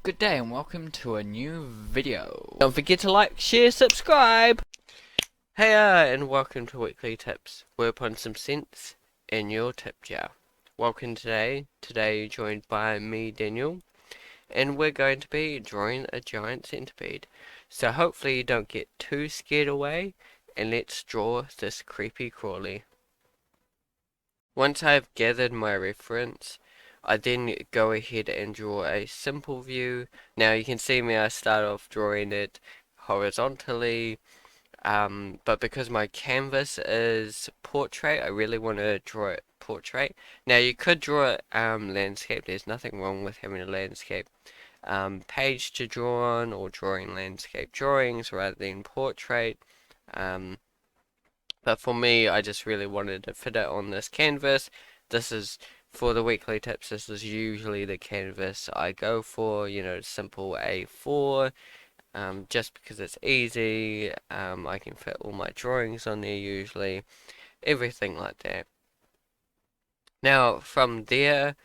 Good day and welcome to a new video. Don't forget to like, share, subscribe! Hey and welcome to Weekly Tips. We're upon some sense in your tip jar. Welcome today joined by me, Daniel, and we're going to be drawing a giant centipede. So hopefully you don't get too scared away, and let's draw this creepy crawly. Once I've gathered my reference, I then go ahead and draw a simple view. Now you can see me, I start off drawing it horizontally. But because my canvas is portrait, I really want to draw it portrait. Now you could draw it landscape. There's nothing wrong with having a landscape page to draw on, or drawing landscape drawings rather than portrait. Um, but for me, I just really wanted to fit it on this canvas. This is for the weekly tips. This is usually the canvas I go for. Simple A4. Just because it's easy, I can fit all my drawings on there usually, everything like that. Now from there,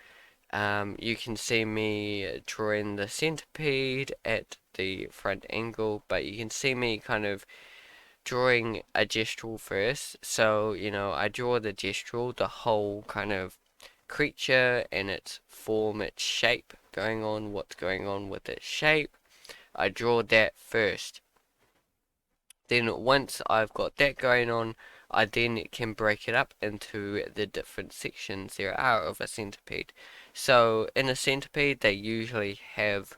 you can see me drawing the centipede at the front angle, but you can see me kind of drawing a gestural first. So, I draw the gestural, the whole kind of creature and its form, its shape going on, what's going on with its shape. I draw that first. Then once I've got that going on, I then can break it up into the different sections there are of a centipede. So in a centipede, they usually have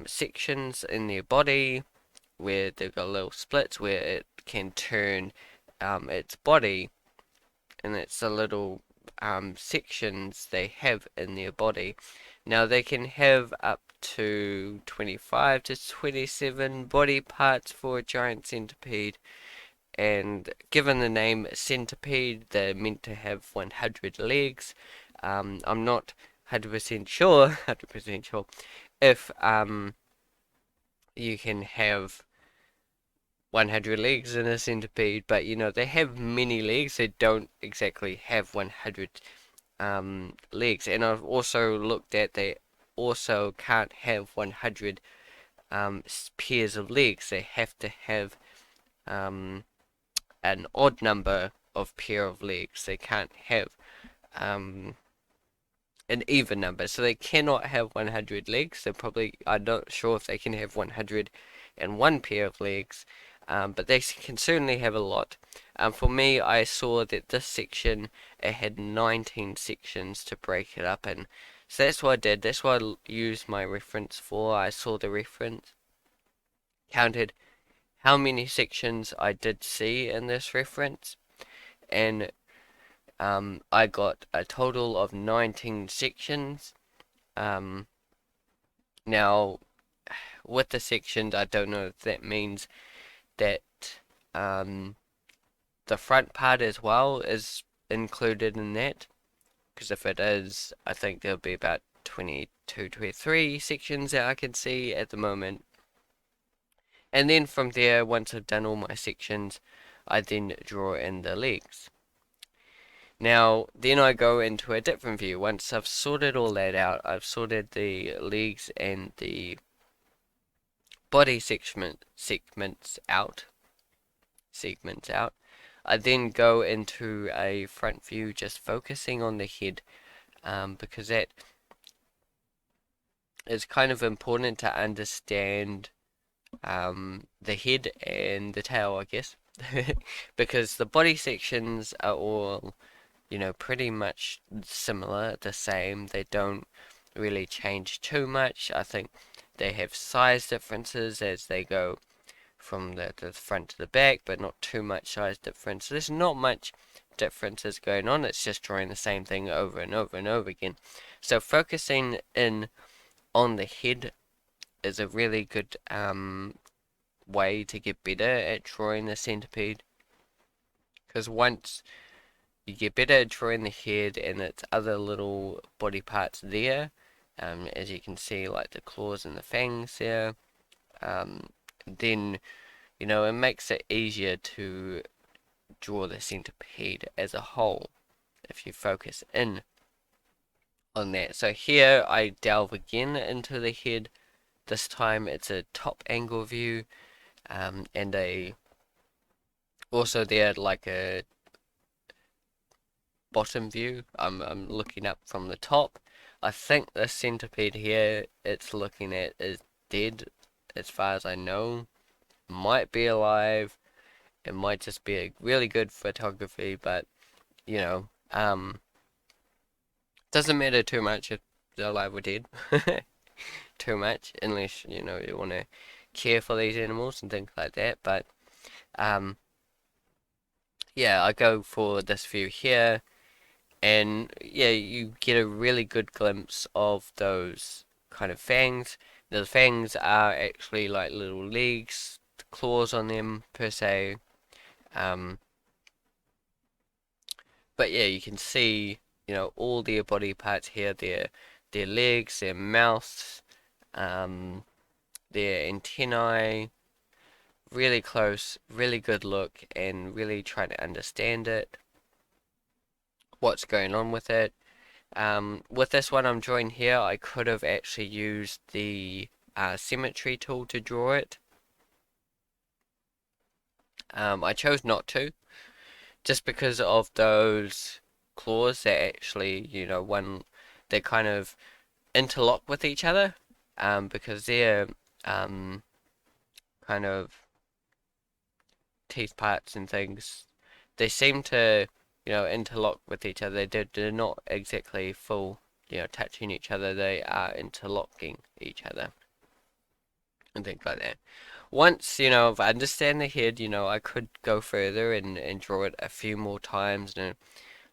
sections in their body where they've got little splits where it can turn its body, and it's the little sections they have in their body. Now they can have up to 25 to 27 body parts for a giant centipede, and given the name centipede, they're meant to have 100 legs. I'm not 100% sure, 100% sure if you can have 100 legs in a centipede, but they have many legs. They don't exactly have 100 legs. And I've also looked at, they also can't have 100 pairs of legs. They have to have an odd number of pair of legs. They can't have an even number. So they cannot have 100 legs. I'm not sure if they can have 101 pair of legs. But they can certainly have a lot. For me, I saw that this section, it had 19 sections to break it up in. So that's what I did. That's what I used my reference for. I saw the reference, counted how many sections I did see in this reference, and I got a total of 19 sections. Now, with the sections, I don't know if that means that the front part as well is included in that, because if it is, I think there'll be about 22, 23 sections that I can see at the moment. And then from there, once I've done all my sections, I then draw in the legs. Now, then I go into a different view. Once I've sorted all that out, I've sorted the legs and the body segments out. I then go into a front view, just focusing on the head, because that is kind of important to understand the head and the tail, I guess, because the body sections are all, pretty much similar, the same. They don't really change too much. I think they have size differences as they go from the front to the back, but not too much size difference. There's not much differences going on. It's just drawing the same thing over and over and over again. So focusing in on the head is a really good way to get better at drawing the centipede, because once you get better at drawing the head and its other little body parts there, as you can see, like the claws and the fangs there, then it makes it easier to draw the centipede as a whole if you focus in on that. So here I delve again into the head. This time it's a top angle view, and also there like a bottom view. I'm looking up from the top. I think the centipede here it's looking at is dead, as far as I know. Might be alive. It might just be a really good photography, but you know, doesn't matter too much if they're alive or dead. Too much, unless you know you want to care for these animals and things like that. But um, yeah, I go for this view here, and yeah, you get a really good glimpse of those kind of fangs. The fangs are actually like little legs, claws on them per se. Um, but yeah, you can see, you know, all their body parts here, their legs, their mouths, um, their antennae, really close, really good look, and really try to understand it, what's going on with it. With this one I'm drawing here, I could have actually used the symmetry tool to draw it. I chose not to, just because of those claws that actually, you know, they kind of interlock with each other, because they're kind of teeth parts and things, they seem to, you know, interlock with each other. They're not exactly full, you know, touching each other. They are interlocking each other and things like that. Once, you know, if I understand the head, you know, I could go further and draw it a few more times and a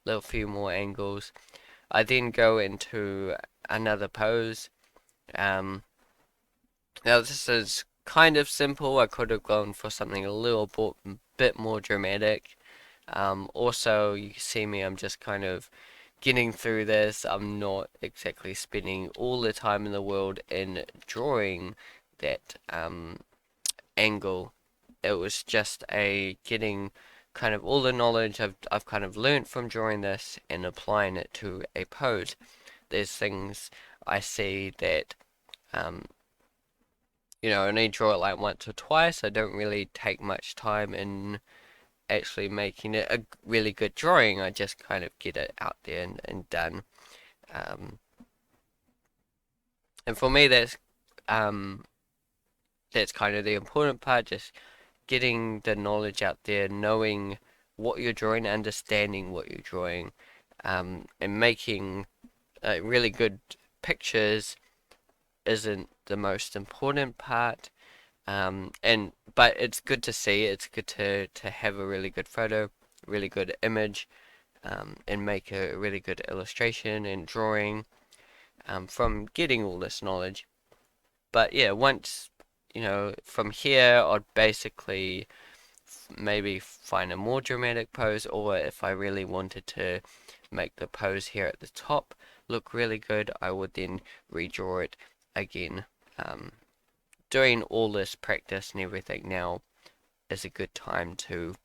little few more angles. I then go into another pose. Um, Now this is kind of simple. I could have gone for something a little bit more dramatic. Also, you see me, I'm just kind of getting through this. I'm not exactly spending all the time in the world in drawing that angle. It was just a getting kind of all the knowledge I've kind of learnt from drawing this and applying it to a pose. There's things I see that um, you know, I only draw it like once or twice. I don't really take much time in actually making it a really good drawing. I just kind of get it out there and done. Um, and for me, um, that's kind of the important part. Just getting the knowledge out there, knowing what you're drawing, understanding what you're drawing, and making really good pictures isn't the most important part. But it's good to see. It's good to have a really good photo, really good image, and make a really good illustration and drawing from getting all this knowledge. But yeah, once you know from here, I'd basically maybe find a more dramatic pose, or if I really wanted to make the pose here at the top look really good, I would then redraw it again. Doing all this practice and everything now is a good time to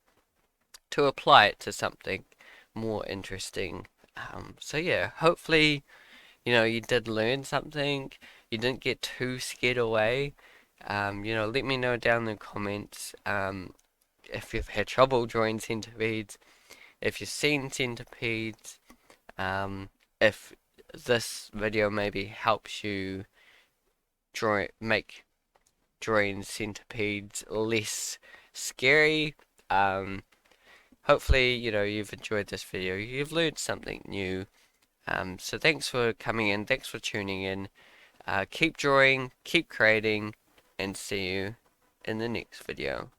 apply it to something more interesting. So yeah, hopefully, you know, you did learn something. You didn't get too scared away. You know, let me know down in the comments if you've had trouble drawing centipedes, if you've seen centipedes, if this video maybe helps you make drawing centipedes less scary. Um, Hopefully, you know, you've enjoyed this video. You've learned something new. So thanks for coming in. Thanks for tuning in. Keep drawing, keep creating, and see you in the next video.